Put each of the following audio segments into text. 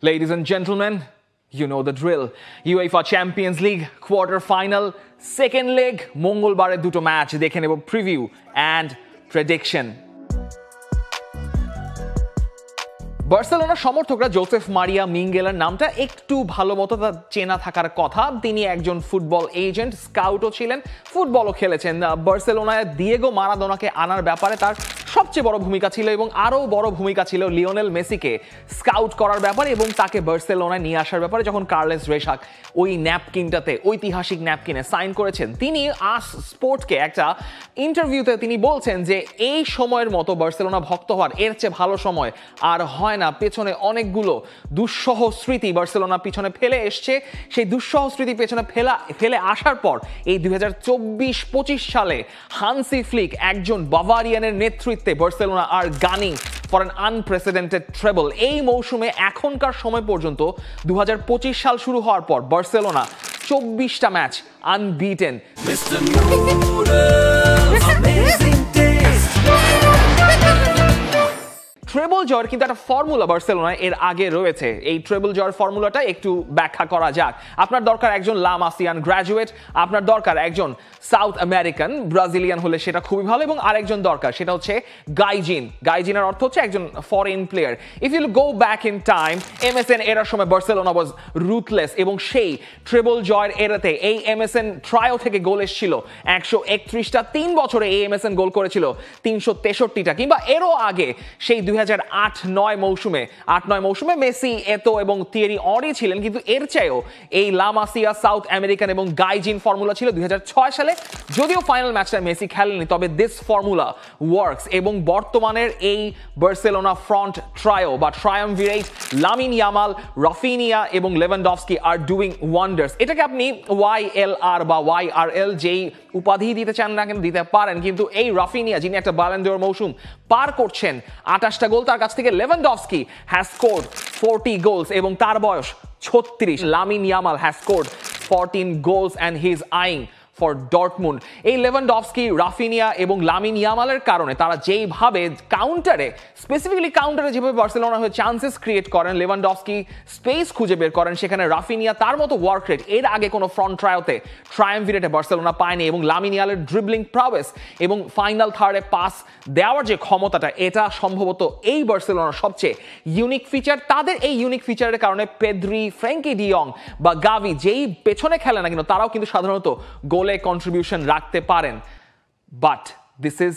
Ladies and gentlemen, you know the drill. UEFA Champions League quarter final, second leg, মঙ্গলবারে দুটো match দেখে নেব preview and prediction. বার্সেলোনার সমর্থকরা জোসেফ মারিয়া মিঙ্গেলের নামটা একটু ভালো মতো তার চেনা থাকার কথা। তিনি একজন ফুটবল এজেন্ট, স্কাউটও ছিলেন, ফুটবলও খেলেছেন। বার্সেলোনায় দিয়েগো মারাদোনাকে আনার ব্যাপারে তার সবচেয়ে বড় ভূমিকা ছিল এবং আরও বড় ভূমিকা ছিল লিওনেল মেসিকে স্কাউট করার ব্যাপারে এবং তাকে বার্সেলোনায় নিয়ে আসার ব্যাপারে। যখন কার্লেস রেশাক ওই ন্যাপকিনটাতে, ঐতিহাসিক ন্যাপকিনে সাইন করেছেন, তিনি আস স্পোর্টকে একটা ইন্টারভিউতে তিনি বলছেন যে এই সময়ের মতো বার্সেলোনা ভক্ত হওয়ার এর চেয়ে ভালো সময় আর হয় না। পেছনে অনেকগুলো দুঃসহ স্মৃতি বার্সেলোনা পিছনে ফেলে এসছে। সেই দুঃসহ স্মৃতি পেছনে ফেলে আসার পর এই 2024-25 সালে হান্সি ফ্লিক একজন বাভারিয়ানের নেতৃত্বে বার্সেলোনা আর gunning for an unprecedented treble. এই মৌসুমে এখনকার সময় পর্যন্ত 2025 সাল শুরু হওয়ার পর বার্সেলোনা 24টা ম্যাচ আনবিটেন। ট্রেবল জয়ের কিন্তু একটা ফর্মুলা বার্সেলোনা এর আগে রয়েছে। এই ট্রেবল জয়ের ফর্মুলাটা একটু ব্যাখ্যা করা যাক। আপনার দরকার একজন লা মাসিয়ান গ্র্যাজুয়েট, আপনার দরকার একজন সাউথ আমেরিকান, ব্রাজিলিয়ান হলে সেটা খুবই ভালো, এবং আরেকজন দরকার সেটা হচ্ছে গাইজিন। গাইজিনের অর্থ হচ্ছে একজন foreign player. If you go back in time, MSN এরার সময় বার্সেলোনা ওয়াজ রুথলেস, এবং সেই ট্রেবল জয়ের এরাতে এই এমএসএন ট্রায়ো থেকে গোল এসেছিল 131টা। 3 বছরে এই এমএসএন গোল করেছিল 363টা, কিংবা এরও আগে সেই 2008-9 মৌসুমে মেসি, এতো এবং থিয়েরি অরি ছিলেন, কিন্তু এর চেয়েও এই লা মাসিয়া, সাউথ আমেরিকান এবং গাইজিন ফর্মুলা ছিল 2006 সালে। যদিও ফাইনাল ম্যাচটা মেসি খেলেনি, তবে দিস ফর্মুলা ওয়ার্কস। এবং বর্তমানের এই বার্সেলোনা ফ্রন্ট ট্রায়ো বা ট্রায়ামভিরেট, লামিন ইয়ামাল, রাফিনিয়া এবং লেভানডফস্কি আর ডুইং ওয়ান্ডার্স। এটাকে আপনি YLR বা YRL যেই উপাধি দিতে চান না কেন দিতে পারেন, কিন্তু এই রাফিনিয়া যিনি একটা ব্যালন ড'র মৌসুম পার করছেন, 28টা গোল তার কাছ থেকে। লেভানডফস্কি হ্যাজ স্কোরড 40 গোলস এবং তার বয়স 36। Lamine Yamal has scored 14 goals and he is আইং for Dortmund. এই লেভানডফস্কি, রাফিনিয়া এবং লামিন ইয়ামালের কারণে তারা যেইভাবে স্পেসিফিক্যালি কাউন্টারে যেভাবে বার্সেলোনা হয়ে চান্সেস ক্রিয়েট করেন, লেভানডফস্কি স্পেস খুঁজে বের করেন, সেখানে রাফিনিয়া তার মতো ওয়ার্ক রেট এর আগে কোনো ফ্রন্ট ট্রায়োতে ট্রায়ামভিরেটে বার্সেলোনা পায়নি। এবং লামিন ইয়ামালের ড্রিবলিং প্রাওয়েস এবং ফাইনাল থার্ডে পাস দেওয়ার যে ক্ষমতাটা, এটা সম্ভবত এই বার্সেলোনার সবচেয়ে ইউনিক ফিচার। তাদের এই ইউনিক ফিচারের কারণে পেদ্রি, ফ্র্যাঙ্কি ডিয়ং বা গাভি যেই পেছনে খেলে না কিন্তু তারাও কিন্তু সাধারণত গোলে কন্ট্রিবিউশন রাখতে পারেন। বাট দিস ইজ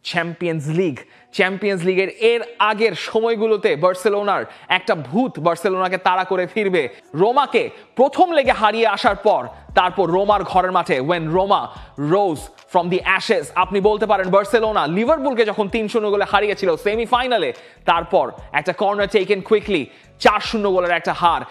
চ্যাম্পিয়ন্স লিগের এর আগের সময়গুলোতে বার্সেলোনার একটা ভূত বার্সেলোনাকে তাড়া করে ফিরবে। রোমাকে প্রথম লেগে হারিয়ে আসার পর তারপর রোমার ঘরের মাঠে when Roma rose from the ashes, আপনি বলতে পারেন বার্সেলোনা লিভারপুলকে যখন 3-0 গোলে হারিয়েছিল সেমিফাইনালে, তারপর একটা কর্নার টেকেন কুইকলি 4-0 গোলের একটা হার,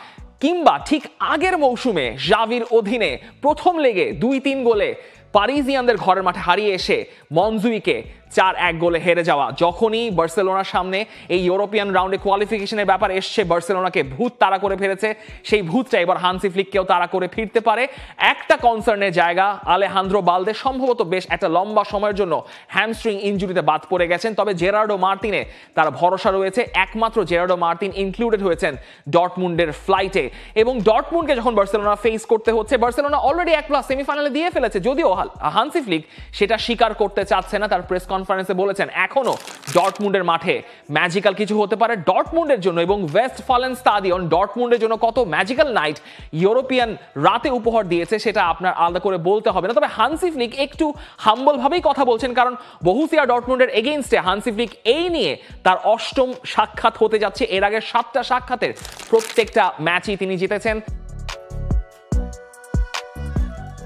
কিংবা ঠিক আগের মৌসুমে জাভির অধীনে প্রথম লেগে 2-3 গোলে পারিজিয়ানদের ঘরের মাঠে হারিয়ে এসে মনজুইকে 4-1 গোলে হেরে যাওয়া। যখনই বার্সেলোনার সামনে এই ইউরোপিয়ান রাউন্ডে কোয়ালিফিকেশনের ব্যাপার এসছে, বার্সেলোনাকে ভূত তাড়া করে ফেলেছে। সেই ভূতটা এবার হান্সি ফ্লিককেও তাড়া করে ফিরতে পারে। একটা কনসার্নের জায়গা, আলেহান্দ্রো বালদে সম্ভবত বেশ একটা লম্বা সময়ের জন্য হ্যামস্ট্রিং ইনজুরিতে বাদ পড়ে গেছেন, তবে জেরার্ডো মার্তিনে তার ভরসা রয়েছে। একমাত্র জেরার্ডো মার্তিন ইনক্লুডেড হয়েছেন ডর্টমুন্ডের ফ্লাইটে, এবং ডর্টমুন্ডকে যখন বার্সেলোনা ফেস করতে হচ্ছে, বার্সেলোনা অলরেডি 1+ সেমিফাইনালে দিয়ে ফেলেছে। যদিও হান্সি ফ্লিক সেটা স্বীকার করতে চাচ্ছে না। তার প্রেস কনফারেন্সে বলেছেন এখনো ডর্টমুন্ডের মাঠে ম্যাজিক্যাল কিছু হতে পারে ডর্টমুন্ডের জন্য, এবং ওয়েস্টফালেন স্টাডিয়ন ডর্টমুন্ডের জন্য কত ম্যাজিক্যাল নাইট ইউরোপিয়ান রাতে উপহার দিয়েছে সেটা আপনার আলাদা করে বলতে হবে না। তবে হান্সি ফ্লিক একটু হাম্বল ভাবেই কথা বলছেন, কারণ বরুসিয়া ডর্টমুন্ডের এগেইনস্টে হান্সি ফ্লিক এই নিয়ে তার 8ম সাক্ষাৎ হতে যাচ্ছে। এর আগে 7টা সাক্ষাতের প্রত্যেকটা ম্যাচই তিনি জিতেছেন।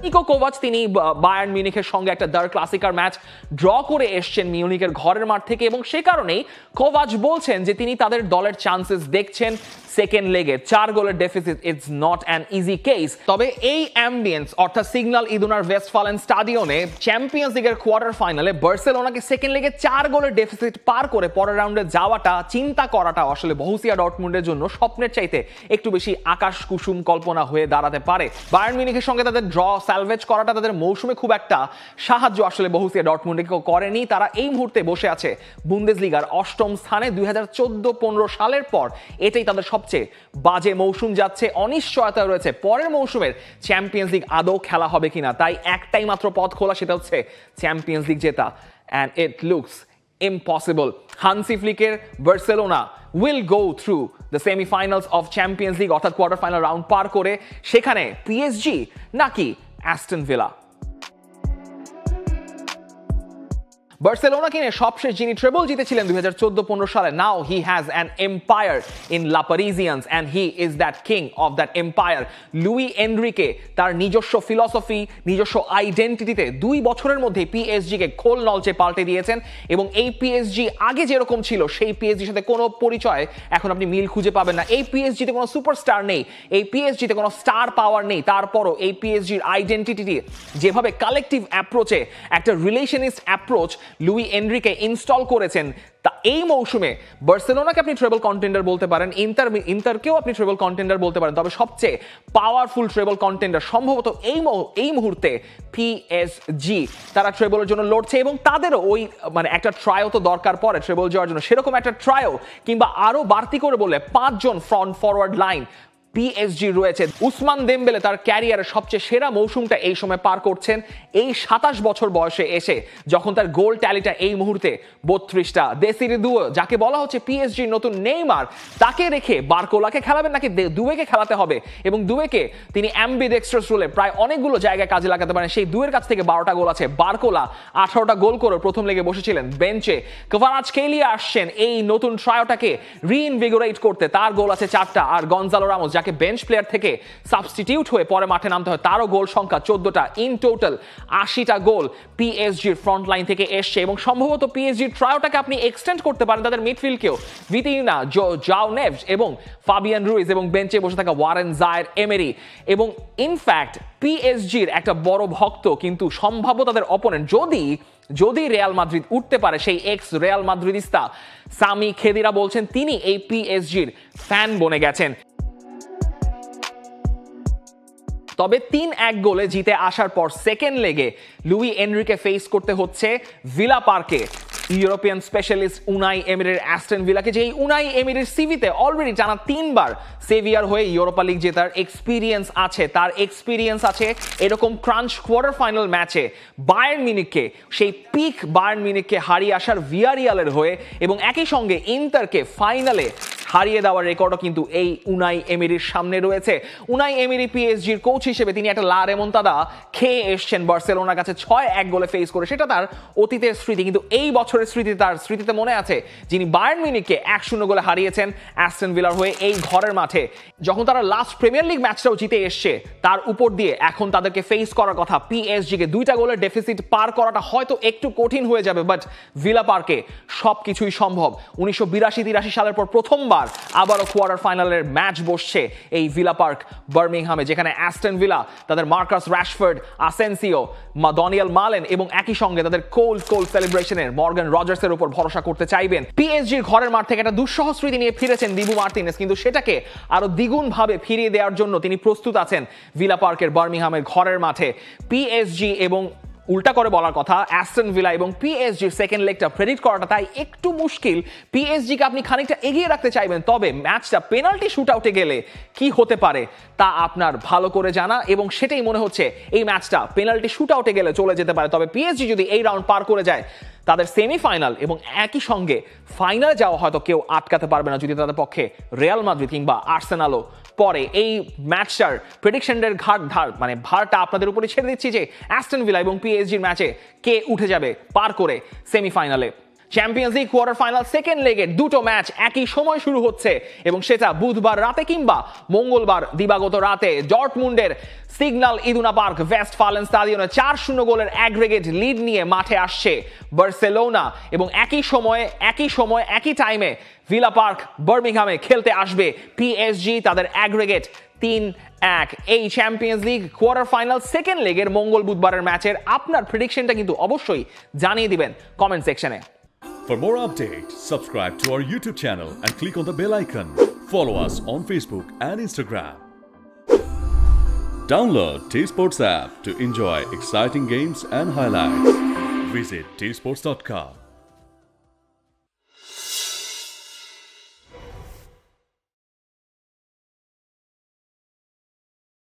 নিকো কোভাচ তিনি বায়ার্ন মিউনিখের সঙ্গে একটা দার ক্লাসিকার ম্যাচ ড্র করে এসছেন মিউনিখের ঘরের মাঠ থেকে, এবং সে কারণেই কোভাচ বলছেন যে তিনি তাদের দলের চান্সেস দেখছেন সেকেন্ড লেগে। 4 গোলের deficit it's not an easy case. তবে এই অ্যাম্বিয়েন্স অর্থাৎ সিগন্যাল ইদুনার ওয়েস্টফালেন স্টাডিয়নে চ্যাম্পিয়ন্স লিগের কোয়ার্টার ফাইনালে বার্সেলোনাকে সেকেন্ড লেগে 4 গোলের ডেফিসিট পার করে পরের রাউন্ডে যাওয়াটা, চিন্তা করাটা আসলে বরুসিয়া ডর্টমুন্ডের জন্য স্বপ্নের চাইতে একটু বেশি আকাশ কুসুম কল্পনা হয়ে দাঁড়াতে পারে। বায়ার্ন মিউনিখের সঙ্গে তাদের ড্র স্যালভেজ করাটা তাদের মৌসুমে খুব একটা সাহায্য আসলে বরুসিয়া ডর্টমুন্ডকে করেনি। তারা এই মুহূর্তে বসে আছে বুন্দেসলিগার 8ম স্থানে। 2014-15 সালের পর এটাই তাদের সবচেয়ে বাজে মৌসুম যাচ্ছে। অনিশ্চয়তা রয়েছে পরের মৌসুমের চ্যাম্পিয়ন্স লিগ আদৌ খেলা হবে কিনা। তাই একটাই মাত্র পথ খোলা, সেটা হচ্ছে চ্যাম্পিয়ন্স লিগ জেতা, and it looks impossible. Hansi Flick's Barcelona will go through the semi-finals of Champions League অর্থাৎ কোয়ার্টার ফাইনাল রাউন্ড পার করে। সেখানে পিএসজি নাকি অ্যাস্টন ভিলা? বার্সেলোনা কিনে সবশেষ যিনি ট্রেবল জিতেছিলেন 2014-15 সালে, now he has an empire in la Parisiens and he is that king of that empire. Luis Enrique তার নিজস্ব ফিলসফি, নিজস্ব আইডেন্টিটিতে 2 বছরের মধ্যে পিএসজিকে খোল নলচে পাল্টে দিয়েছেন। এবং এই পিএসজি আগে যেরকম ছিল সেই পিএসজির সাথে কোনো পরিচয় এখন আপনি মিল খুঁজে পাবেন না। এই পিএসজিতে কোনো সুপারস্টার নেই, এই পিএসজিতে কোনো স্টার পাওয়ার নেই। তারপরও এই পিএসজির আইডেন্টিটি যেভাবে কালেকটিভ অ্যাপ্রোচে একটা রিলেশনিস্ট অ্যাপ্রোচ লুই এনরিকে ইনস্টল করেছেন, তা এই মৌসুমে বার্সেলোনাকে আপনি ট্রেবল কন্টেন্ডার বলতে পারেন, ইন্টারকেও আপনি ট্রেবল কন্টেন্ডার বলতে পারেন, তবে সবচেয়ে পাওয়ারফুল ট্রেবল কন্টেন্ডার সম্ভবত এই মুহূর্তে পিএসজি। তারা ট্রেবলের জন্য লড়ছে এবং তাদেরও ওই মানে একটা ট্রায়ও তো দরকার পড়ে ট্রেবল যাওয়ার জন্য। সেরকম একটা ট্রায়ও কিংবা আরো বাড়তি করে বললে 5 জন ফ্রন্ট ফরওয়ার্ড লাইন পিএসজি রয়েছে। উসমান দেমবেলে তার ক্যারিয়ারের সবচেয়ে সেরা মৌসুমটা এই সময় পার করছেন এই 27 বছর বয়সে এসে, যখন তার গোল ট্যালিটা এই মুহূর্তে 32টা। দেসিরে দুয়ো, যাকে বলা হচ্ছে পিএসজির নতুন নেইমার, তাকে রেখে বারকোলাকে খেলাবেন নাকি দুয়েকে খেলাতে হবে? এবং দুয়েকে তিনি অ্যাম্বিডেক্সট্রাস রোলে প্রায় অনেকগুলো জায়গায় কাজে লাগাতে পারেন। সেই দুয়ের কাছ থেকে 12টা গোল আছে। বারকোলা 18টা গোল করে প্রথম লেগে বসেছিলেন বেঞ্চে। কভারাজকেলিয়া আসছেন এই নতুন ট্রায়োটাকে রিইনভিগোরেট করতে, তার গোল আছে 4টা। আর গনজালো রামোস, যাকে বেঞ্চ প্লেয়ার থেকে সাবস্টিটিউট হয়ে পরে মাঠে নামতে হয়, তারও গোল সংখ্যা 14টা। ইন টোটাল 80টা গোল পিএসজির ফ্রন্ট লাইন থেকে এসছে। এবং সম্ভবত পিএসজির ট্রায়োটাকে আপনি এক্সটেন্ড করতে পারেন তাদের মিডফিল্ডকেও। ভিতিনা, জাও নেভস এবং ফাবিয়ান রুইজ, এবং বেঞ্চে বসে থাকা ওয়ারেন জায়ের এমেরি। এবং ইনফ্যাক্ট পিএসজির একটা বড় ভক্ত কিন্তু সম্ভাব্য তাদের অপোনেন্ট, যদি রিয়াল মাদ্রিদ উঠতে পারে, সেই এক্স রিয়াল মাদ্রিদিস্তা সামি খেদিরা বলছেন তিনি এই পিএসজির ফ্যান বনে গেছেন। তবে 3-1 গোলে জিতে আসার পর সেকেন্ড লেগে লুই এনরিকে ফেস করতে হচ্ছে ভিলা পার্কে ইউরোপিয়ান স্পেশালিস্ট উনাই এমিরির অ্যাস্টন ভিলাকে, যে এই উনাই এমিরির সিভিতে অলরেডি টানা 3 বার সেভিয়ার হয়ে ইউরোপা লিগ জেতার এক্সপিরিয়েন্স আছে। তার এক্সপিরিয়েন্স আছে এরকম ক্রাঞ্চ কোয়ার্টার ফাইনাল ম্যাচে বায়ার্ন মিউনিখকে, সেই পিক বায়ার্ন মিউনিখকে হারিয়ে আসার ভিয়ারিয়ালের হয়ে, এবং একই সঙ্গে ইন্টারকে ফাইনালে হারিয়ে দেওয়ার রেকর্ডও কিন্তু এই উনাই এমিরির সামনে রয়েছে। উনাই এমিরি পিএসজির কোচ হিসেবে তিনি একটা লা রেমন্তাদা খেয়ে এসছেন বার্সেলোনার কাছে 6-1 গোলে ফেস করে। সেটা তার অতীতের স্মৃতি, কিন্তু এই বছরের স্মৃতি তার স্মৃতিতে মনে আছে যিনি বায়ার্ন মিউনিখকে 1-0 গোলে হারিয়েছেন অ্যাস্টন ভিলার হয়ে এই ঘরের মাঠে। যখন তারা লাস্ট প্রিমিয়ার লিগ ম্যাচটাও জিতে এসছে, তার উপর দিয়ে এখন তাদেরকে ফেস করার কথা পিএসজিকে। 2টা গোলের ডেফিসিট পার করাটা হয়তো একটু কঠিন হয়ে যাবে, বাট ভিলা পার্কে সবকিছুই সম্ভব। 1982-83 সালের পর প্রথমবার আবারও কোয়ার্টার ফাইনালের ম্যাচ বসছে এই ভিলা পার্ক বার্মিংহামে, যেখানে অ্যাস্টন ভিলা তাদের মার্কাস রাশফোর্ড, আসেনসিও, ডনিয়েল মালেন এবং একই সঙ্গে তাদের কোল্ড সেলিব্রেশনের মর্গান রজার্সের উপর ভরসা করতে চাইবেন। পিএসজির ঘরের মাঠ থেকে একটা দুঃসহ স্মৃতি নিয়ে ফিরেছেন দিবু মার্টিনেস, কিন্তু সেটাকে আরো দ্বিগুণ ভাবে ফিরিয়ে দেওয়ার জন্য তিনি প্রস্তুত আছেন ভিলা পার্কের বার্মিংহামের ঘরের মাঠে। পিএসজি এবং উল্টা করে বলার কথা অ্যাস্টন ভিলা এবং পিএসজির সেকেন্ড লেগটা প্রেডিক্ট করাটা তাই একটু মুশকিল। পিএসজিকে আপনি খানিকটা এগিয়ে রাখতে চাইবেন, তবে ম্যাচটা পেনাল্টি শুট আউটে গেলে কি হতে পারে তা আপনার ভালো করে জানা, এবং সেটাই মনে হচ্ছে এই ম্যাচটা পেনাল্টি শুট আউটে গেলে চলে যেতে পারে। তবে পিএসজি যদি এই রাউন্ড পার করে যায়, তাদের সেমিফাইনাল এবং একই সঙ্গে ফাইনালে যাওয়া হয়তো কেউ আটকাতে পারবে না, যদি তাদের পক্ষে রিয়াল মাদ্রিদ কিংবা আর্সেনালও পরে। এই ম্যাচটার প্রেডিকশনের ভারটা আপনাদের উপরে ছেড়ে দিচ্ছি যে অ্যাস্টন ভিলা এবং পিএসজির ম্যাচে কে উঠে যাবে পার করে সেমিফাইনালে। Champions league quarter final second লেগের 2টো ম্যাচ একই সময় শুরু হচ্ছে, এবং সেটা বুধবার রাতে কিংবা মঙ্গলবার দিবাগত রাতে। ডর্টমুন্ডের সিগন্যাল ইদুনা পার্ক ওয়েস্টফালেন স্টেডিয়ামে 4-0 গোলের অ্যাগ্রিগেট লিড নিয়ে মাঠে আসছে বার্সেলোনা, এবং একই সময় একই টাইমে ভিলা পার্ক বার্মিংহামে খেলতে আসবে পিএসজি। তাদের অ্যাগ্রিগেট 3-1। এই champions league quarter final second লেগের মঙ্গল বুধবারের ম্যাচের আপনার প্রেডিকশনটা কিন্তু অবশ্যই জানিয়ে দিবেন কমেন্ট সেকশনে। For more updates, subscribe to our YouTube channel and click on the bell icon. Follow us on Facebook and Instagram. Download T Sports app to enjoy exciting games and highlights. Visit tsports.com.